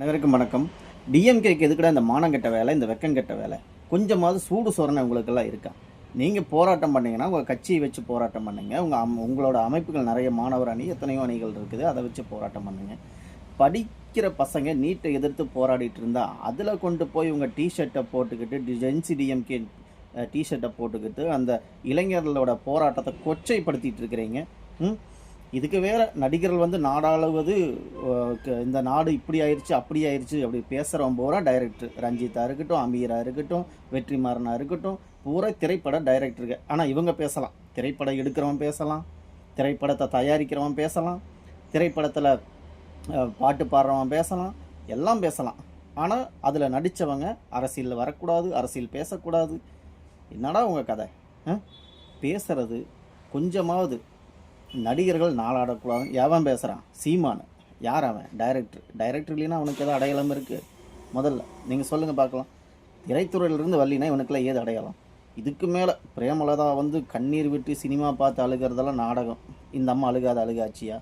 அனைவருக்கும் வணக்கம். டிஎம்கேக்கு எதுக்குடா இந்த மானங்கெட்ட வேலை, இந்த வெக்கங்கெட்ட வேலை? கொஞ்சமாவது சூடு சொரணை உங்களுக்கெல்லாம் இருக்கா? நீங்கள் போராட்டம் பண்ணீங்கன்னா உங்கள் கட்சியை வச்சு போராட்டம் பண்ணுங்க. உங்களோட அமைப்புகள் நிறைய மாணவர் அணி, எத்தனையோ அணிகள் இருக்குது, அதை வச்சு போராட்டம் பண்ணுங்க. படிக்கிற பசங்க நீட்டை எதிர்த்து போராடிட்டு இருந்தா அதில் கொண்டு போய் உங்கள் டிஷர்ட்டை போட்டுக்கிட்டு, ஜென்சி டிஎம்கே டிஷர்ட்டை போட்டுக்கிட்டு அந்த இளைஞர்களோட போராட்டத்தை கொச்சைப்படுத்திட்டு இருக்கிறீங்க. இதுக்கு வேறு நடிகர்கள் வந்து நாடாளுவது இந்த நாடு இப்படி ஆயிடுச்சு அப்படி ஆயிடுச்சு அப்படி பேசுகிறவன் பூரா டைரக்டர். ரஞ்சிதா இருக்கட்டும், அமீரா இருக்கட்டும், வெற்றிமாறனா இருக்கட்டும், பூரா திரைப்பட டைரக்டருக்கு. ஆனால் இவங்க பேசலாம், திரைப்படம் எடுக்கிறவன் பேசலாம், திரைப்படத்தை தயாரிக்கிறவன் பேசலாம், திரைப்படத்தில் பாட்டு பாடுறவன் பேசலாம், எல்லாம் பேசலாம். ஆனால் அதில் நடித்தவங்க அரசியலில் வரக்கூடாது, அரசியல் பேசக்கூடாது. என்னடா உங்கள் கதை? பேசுகிறது கொஞ்சமாவது நடிகர்கள் நாளாடக்கூடாது. எவன் பேசுகிறான்? சீமானு. யார் அவன்? டைரக்டர் இல்லைன்னா அவனுக்கு எதாவது அடையாளம் இருக்குது? முதல்ல நீங்கள் சொல்லுங்கள் பார்க்கலாம். திரைத்துறையிலிருந்து வரலினா இவனுக்கெல்லாம் ஏது அடையாளம்? இதுக்கு மேலே பிரேமலதா வந்து கண்ணீர் விட்டு சினிமா பார்த்து அழுகிறதெல்லாம் நாடகம். இந்த அம்மா அழுகாத அழுகாச்சியா?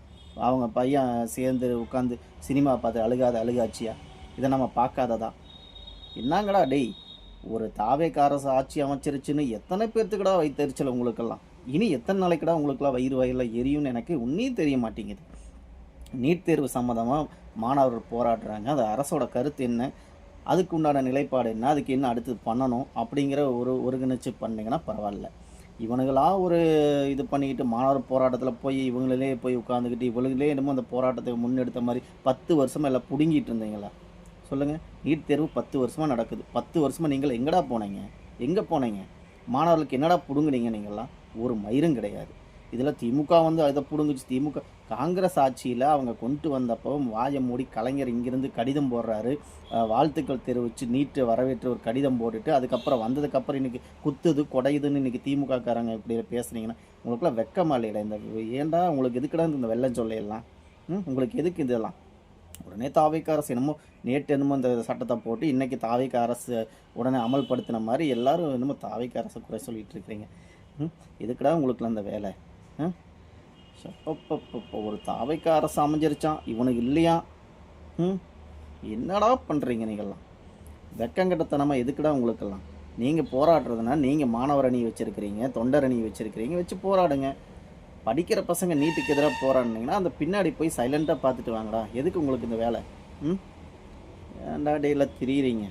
அவங்க பையன் சேர்ந்து உட்காந்து சினிமா பார்த்து அழுகாத அழுகாச்சியா? இதை நம்ம பார்க்காததா? என்னங்கடா டெய், ஒரு தாவேக்காரசு ஆட்சி அமைச்சிருச்சுன்னு எத்தனை பேர்த்துக்கடா வைத்தறிச்சல் உங்களுக்கெல்லாம்? இனி எத்தனை நாளைக்குடா உங்களுக்குலாம் வயிறில் எரியும்னு எனக்கு உன்னையும் தெரிய மாட்டேங்குது. நீட் தேர்வு சம்மந்தமாக மாணவர்கள் போராடுறாங்க. அது அரசோட கருத்து என்ன, அதுக்கு உண்டான நிலைப்பாடு என்ன, அதுக்கு என்ன அடுத்து பண்ணணும் அப்படிங்கிற ஒருங்கிணைச்சு பண்ணிங்கன்னா பரவாயில்ல. இவனுங்களாம் ஒரு இது பண்ணிக்கிட்டு மாணவர் போராட்டத்தில் போய் இவங்களே போய் உட்காந்துக்கிட்டு இவங்களே என்னமோ அந்த போராட்டத்தை முன்னெடுத்த மாதிரி 10 வருஷமாக எல்லாம் பிடுங்கிட்டு இருந்தீங்களா? சொல்லுங்கள். நீட் தேர்வு 10 வருஷமாக நடக்குது. 10 வருஷமாக நீங்கள் எங்கடா போனீங்க? எங்கே போனீங்க? மாணவர்களுக்கு என்னடா பிடுங்குனீங்க? நீங்கள்லாம் ஒரு மயிரும் கிடையாது. இதில் திமுக வந்து அதை பிடுங்குச்சு. திமுக காங்கிரஸ் ஆட்சியில் அவங்க கொண்டு வந்தப்போ வாயை மூடி கலைஞர் இங்கேருந்து கடிதம் போடுறாரு, வாழ்த்துக்கள் தெரிவித்து நீட்டு வரவேற்று ஒரு கடிதம் போட்டுட்டு அதுக்கப்புறம் வந்ததுக்கப்புறம் இன்றைக்கி குத்துது கொடையுதுன்னு இன்றைக்கி திமுகக்காரங்க இப்படி பேசுனீங்கன்னா உங்களுக்குலாம் வெக்கமா இல்லைடா? இந்த ஏன்டா உங்களுக்கு எதுக்குடா இந்த வெள்ளம் சொல்லையெல்லாம்? உங்களுக்கு எதுக்கு இதெல்லாம்? உடனே தாவேக்கா அரசு என்னமோ நேற்று என்னமோ இந்த சட்டத்தை போட்டு இன்றைக்கி தாவேக்கா அரசு உடனே அமல்படுத்தின மாதிரி எல்லாரும் என்னமோ தாவேக்கா அரசை குறை சொல்லிகிட்டு இருக்கிறீங்க. எதுக்குடா உங்களுக்குலாம் அந்த வேலை? ஒரு தாவேக்கா அரசு அமைஞ்சிருச்சான், இவனுக்கு இல்லையா? என்னடா பண்ணுறீங்க நீங்கள்லாம்? வெக்கங்கட்டத்தனமாக எதுக்குடா உங்களுக்கெல்லாம்? நீங்கள் போராடுறதுனா நீங்கள் மாணவர் அணி வச்சுருக்கிறீங்க, தொண்டர் அணி வச்சுருக்கிறீங்க, வச்சு போராடுங்க. படிக்கிற பசங்க நீட்டுக்கு எதிராக போராடினீங்கன்னா அந்த பின்னாடி போய் சைலண்ட்டாக பார்த்துட்டு வாங்கடா. எதுக்கு உங்களுக்கு இந்த வேலை? ஏன்டா டேயில் திரியிறீங்க?